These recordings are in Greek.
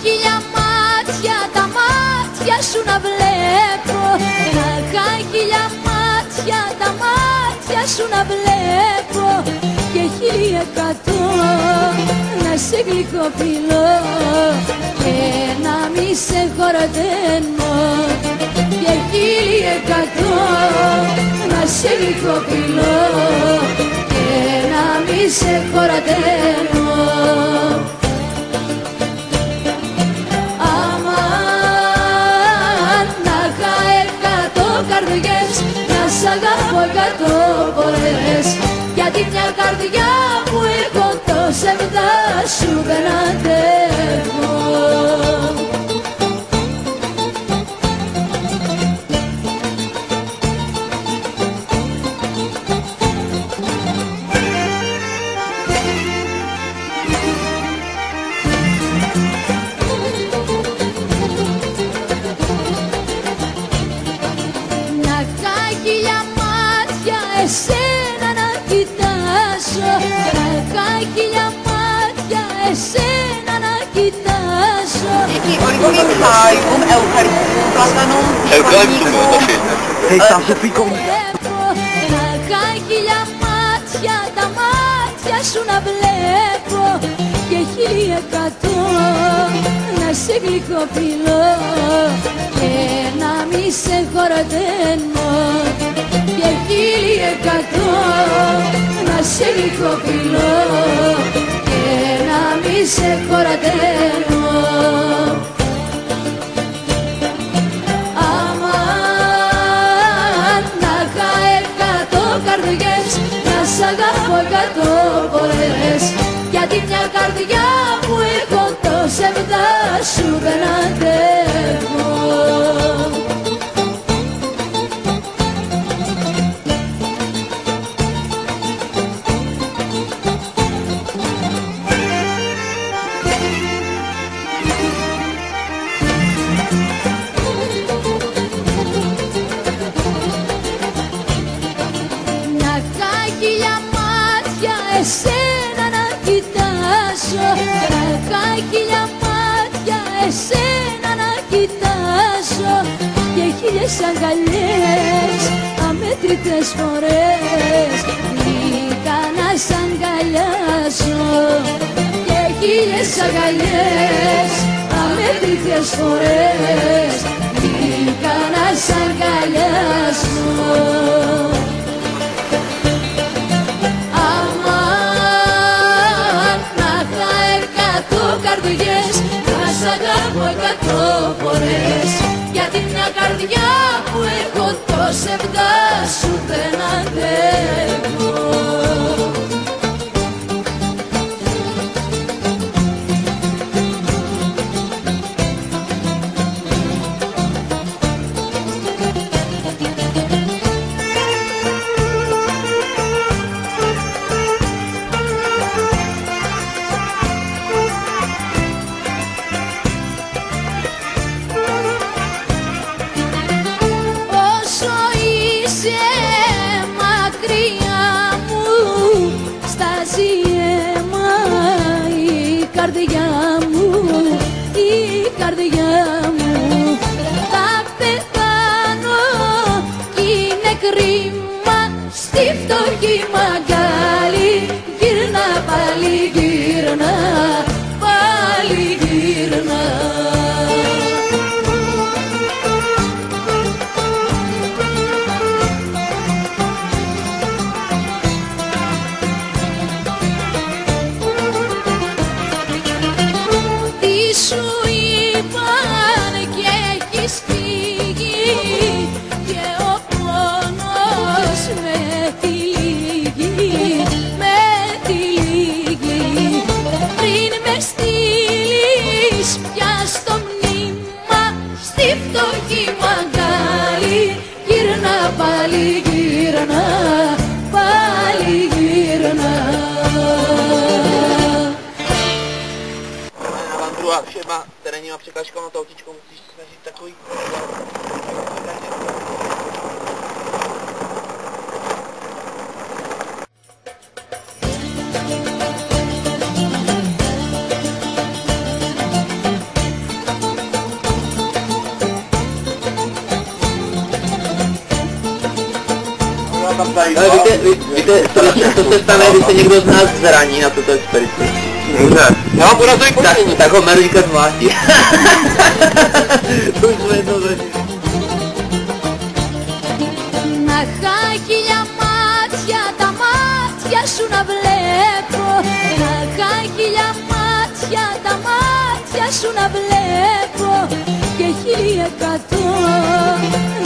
Χίλια μάτια, τα μάτια σου να βλέπω. Να είχα χίλια μάτια, τα μάτια σου να βλέπω. Και 1100 να σε γλυκοφιλώ και να μη σε χορταίνω. Και 1100 να σε γλυκοφιλώ και να μη σε χορταίνω. Να σ' αγαπώ 100 φορές, γιατί μια καρδιά που έχω τόσα εβδά σου δεν αντέχω. Εσένα να κοιτάσω, να είχα χίλια μάτια, εσένα να κοιτάσω. Díky olivovým hájům eukalyptům, platanům, Να είχα χίλια μάτια, τα μάτια σου να βλέπω. Και 1100 να σε γλυκοφιλώ και να μη σε χορταίνω. Και 1100 να σε γλυκοφιλώ και να μη σε χορταίνω. Αμάν να είχα 100 καρδιές, να σ' αγαπώ 100 φορές, γιατί μια καρδιά που έχω τόσα εβδά σου δεν αντέχω. Εσένα να κοιτάσω, να είχα χίλια μάτια, εσένα να κοιτάσω. Και 1000 αγκαλιές, αμέτρητες φορές, βρήκα να σ' αγκαλιάσω. Και 1000 αγκαλιές, αμέτρητες φορές, βρήκα να σ' αγκαλιάσω. Καρδιές, να σ' αγαπώ 100 φορές, γιατί μια καρδιά που έχω τόσα εβδά σου δεν αντέχω. Όσο είσαι μακριά μου, tady není překážka na to autíčko, musíš se snažit takový... Ale víte, co se stane, když se někdo z nás zraní na toto expedici? Já mám porazový poštění. Tak ho Merlíka zmlátí. To už jsme jednou zažili. Να είχα χίλια μάτια, τα μάτια σου να βλέπω. Να είχα χίλια μάτια, τα μάτια σου να βλέπω. Και 1100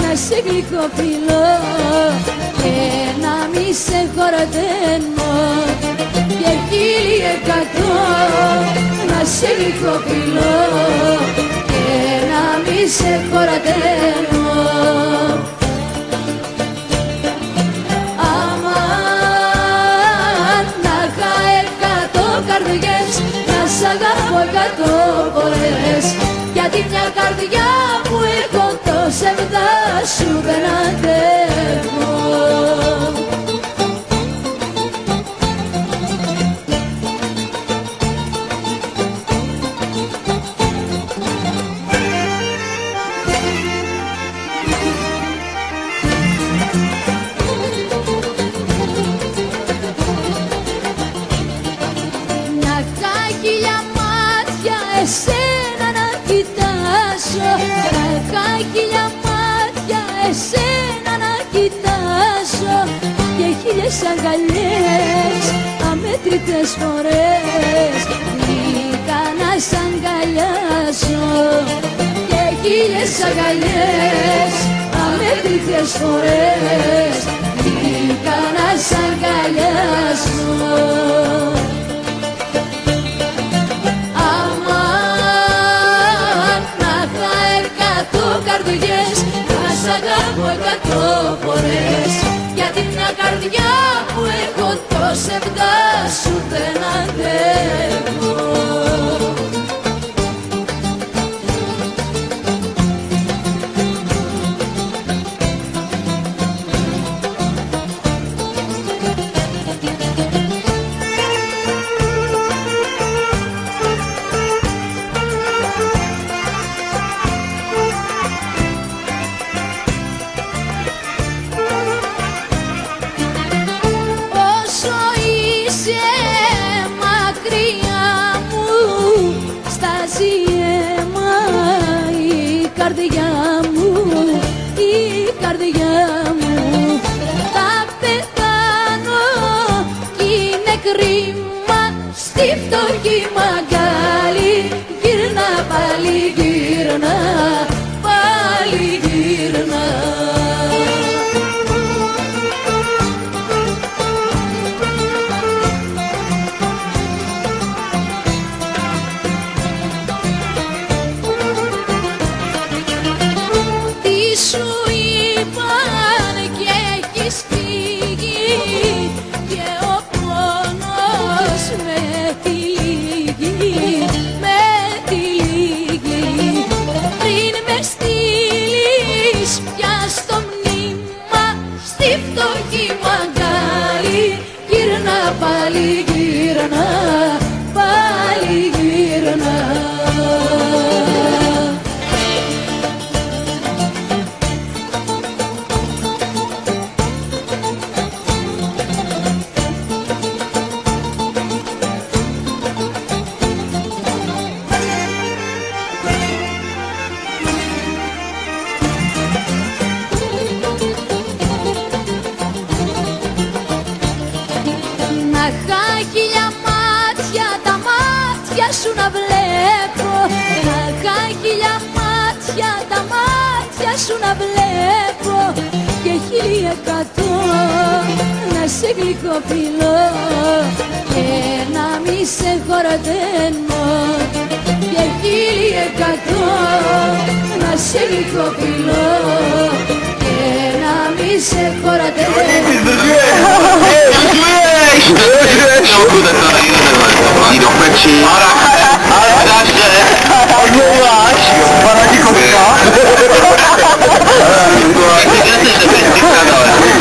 να σε γλυκοφιλώ και να μη σε χορταίνω. Και 1100 να σε γλυκοφιλώ και να μη σε χορταίνω. Καρδιές, να σ' αγαπώ 100 φορές. Γιατί μια καρδιά που έχω το ψεύδα σου δεν αντέχω. Εσένα να κοιτάσω, να είχα χίλια μάτια, εσένα να κοιτάσω και 1000 αγκαλιές, αμέτρητες φορές βρήκα να σ' αγκαλιάσω. Και 1000 αγκαλιές, αμέτρητες φορές βρήκα να σ' αγκαλιάσω. Καρδιές, να σ' αγαπώ 100 φορές. Γιατί μια καρδιά που έχω το ψεύδα σου δεν αντέχω. Η καρδιά μου θα πεθάνω κι είναι κρίμα στη φτωχή μαγκάλι. Γύρνα πάλι, γύρνα πάλι, γύρνα. Σου είπαν και έχεις φύγει και ο πόνος με τυλίγει, με τυλίγει. Πριν με στείλεις πια στο μνήμα στη φτωχή μαγκάλι. Γύρνα πάλι, γύρνα πάλι, γύρνα. Να είχα χίλια μάτια, τα μάτια σου να βλέπω. Να είχα χίλια μάτια, τα μάτια σου να βλέπω. Και 1100 να σε γλυκοφιλώ και να μη σε χορταίνω. Και 1100 να σε γλυκοφιλώ και να μη σε χορταίνω. No, kurde, to nie jest normalne. Odmluváš? Paradí kostka.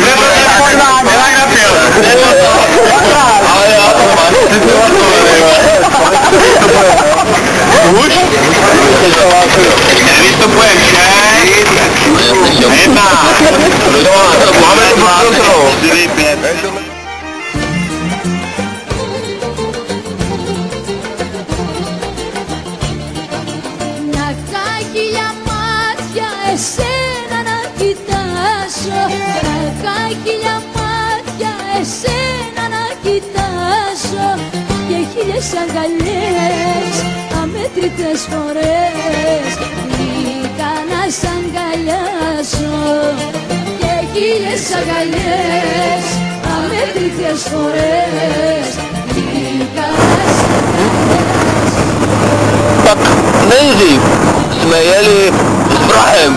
Nebo to je podván, jak napil. Nebo to. Ale já to máš, ty to už? Nevystupuje všech. Jedna. Máme dva. 4, 5. Εσένα να κοιτάσω, να χίλια μάτια εσένα να κοιτάσω και χίλιες αγκαλιές αμέτρητες φορές βρήκα να σ' αγκαλιάσω και χίλιες αγκαλιές αμέτρητες φορές βρήκα να σ' αγκαλιάσω. Tak nejdřív jsme jeli s vrahem,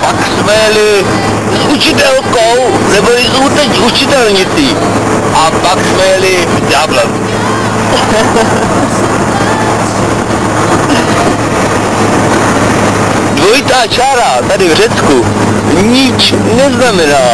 pak jsme jeli s učitelkou, neboli s učitelnicí, a pak jsme jeli s ďáblem. Dvojitá čára tady v Řecku nič neznamená.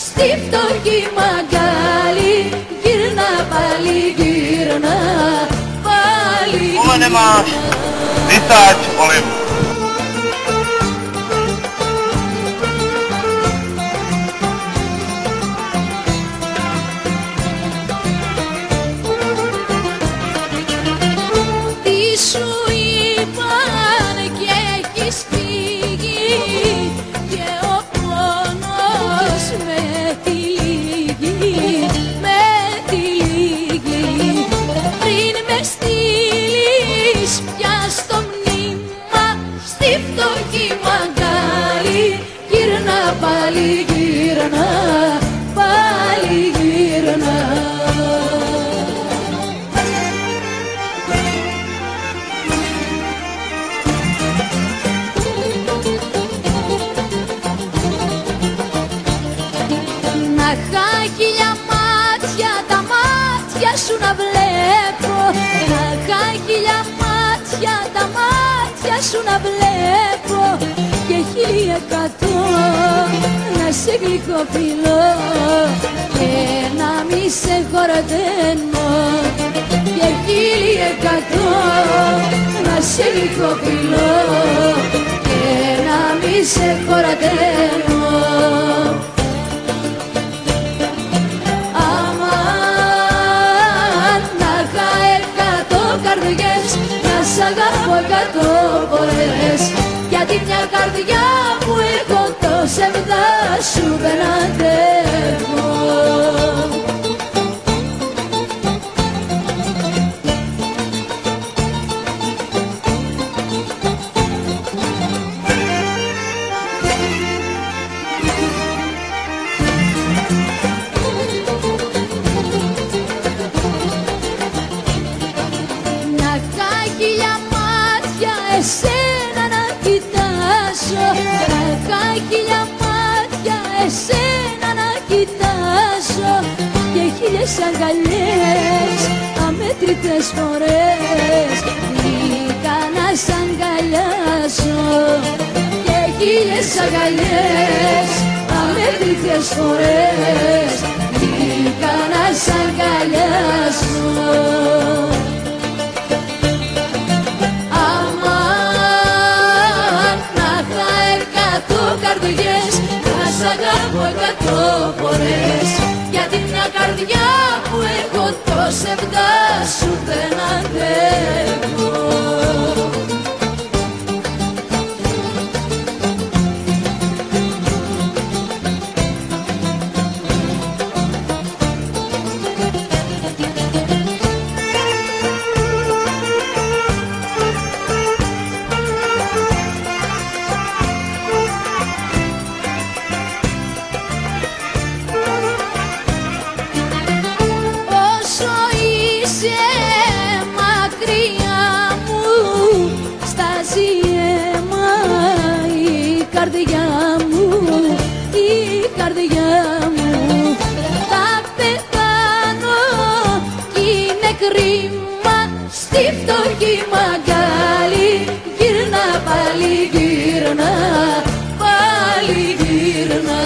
Στη φτωχή μαγκάλι γύρνα πάλι γύρνα πάλι Tohle nemáš. Vysaď, Olivu. Τι σου είπαν και έχεις φύγει και ο πόνος με τυλίγει, με τυλίγει. Πριν με στείλεις πια στο μνήμα στη φτωχή μαγκάλι γύρνα πάλι γύρνα πάλι γύρνα. Να είχα χίλια μάτια, τα μάτια σου να βλέπω. Να είχα χίλια μάτια, τα μάτια σου να βλέπω και 1100 να σε γλυκοφιλώ και να μη σε χορταίνω και 1100 να σε γλυκοφιλώ και να μη σε χορταίνω. Καρδιές, να σ' αγαπώ 100 φορές γιατί μια καρδιά που έχω το ψεύδα σου δεν αντέχω. Εσένα να κοιτάσω, να χίλια μάτια εσένα να κοιτάσω και χίλιες αγκαλιές αμέτρητες φορές βρήκα να σ' αγκαλιάσω και χίλιες αγκαλιές αμέτρητες φορές βρήκα να σ' αγκαλιάσω. Καρδιές, να σ' αγαπώ 100 φορές γιατί μια καρδιά που έχω το ψεύδα σου δεν αντέχω. καρδιά μου, η καρδιά μου. Θα πεθάνω κι είναι κρίμα στη φτωχή μαγκάλι. Γύρνα πάλι, γύρνα, πάλι γύρνα.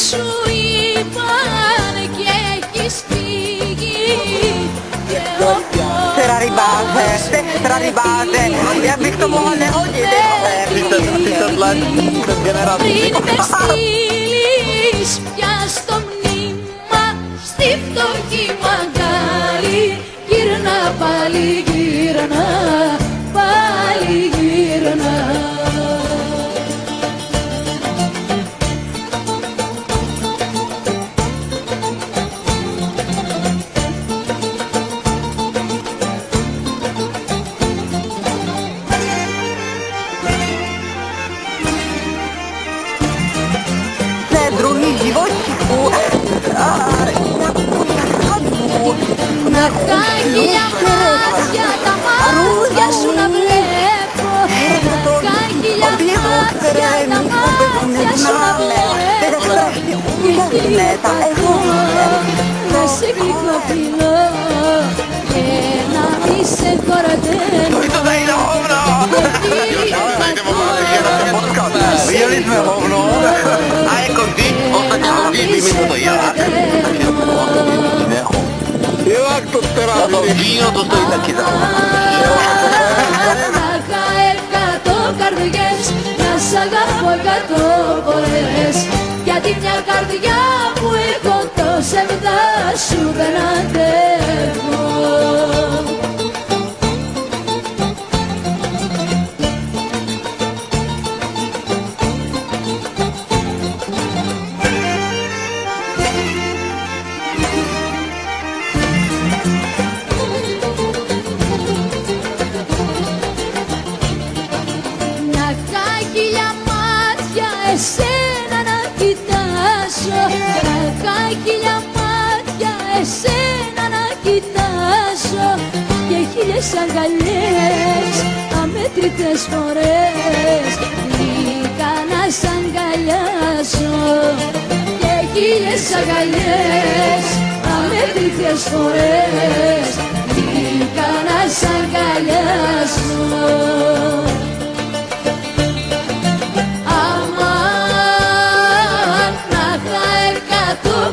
Σου είπαν και έχεις φύγει και Sera arrivate, e ha visto male oggi πριν με στείλεις πια στο μνήμα στη φτωχή μαγκάλι. Γύρνα πάλι, γύρνα, πάλι γύρνα. Druhý živočichů. Να τα χίλια μάτια, τα μάτια σου να βλέπω. Να τα χίλια μάτια, τα μάτια σου να βλέπω. Και χιλιοπατώ, να σε γλυκοφιλώ και να μη σε χωρατένω. Viděli jsme hovno a jako vy, ostatně vymysl to já. Jak to teda víno to stojí taky za Είχα 100 καρδιές, να σ' αγαπώ 100 φορές. Γιατί μια καρδιά που έχω το ψεύδα σου δεν αντέχω. Εσένα να κοιτάζω, να χίλια μάτια εσένα να κοιτάζω και χίλιες αγκαλιές αμέτρητες φορές γλυκά να σ' αγκαλιάζω και χίλιες αγκαλιές αμέτρητες φορές γλυκά να σ' αγκαλιάζω.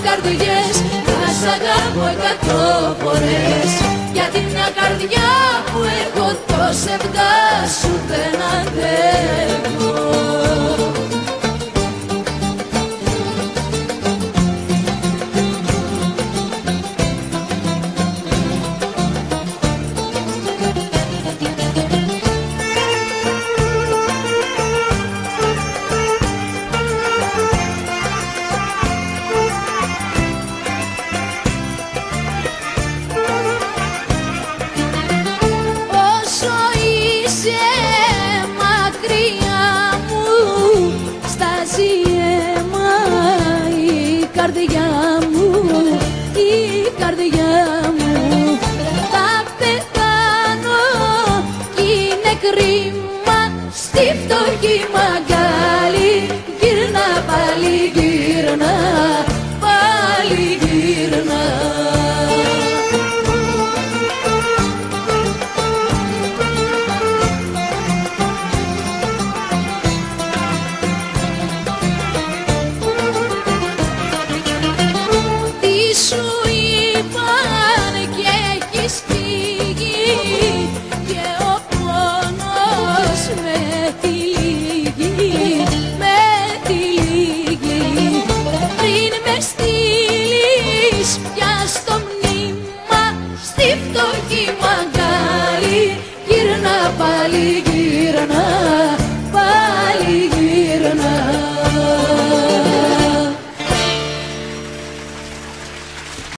Καρδιές, να σ' αγαπώ 100 φορές. Γιατί μια καρδιά που έχω το ψεύδα σου δεν αντέχω. Καρδιά μου, η καρδιά μου. Θα πεθάνω κι είναι κρίμα στη φτωχή μαγκάλι.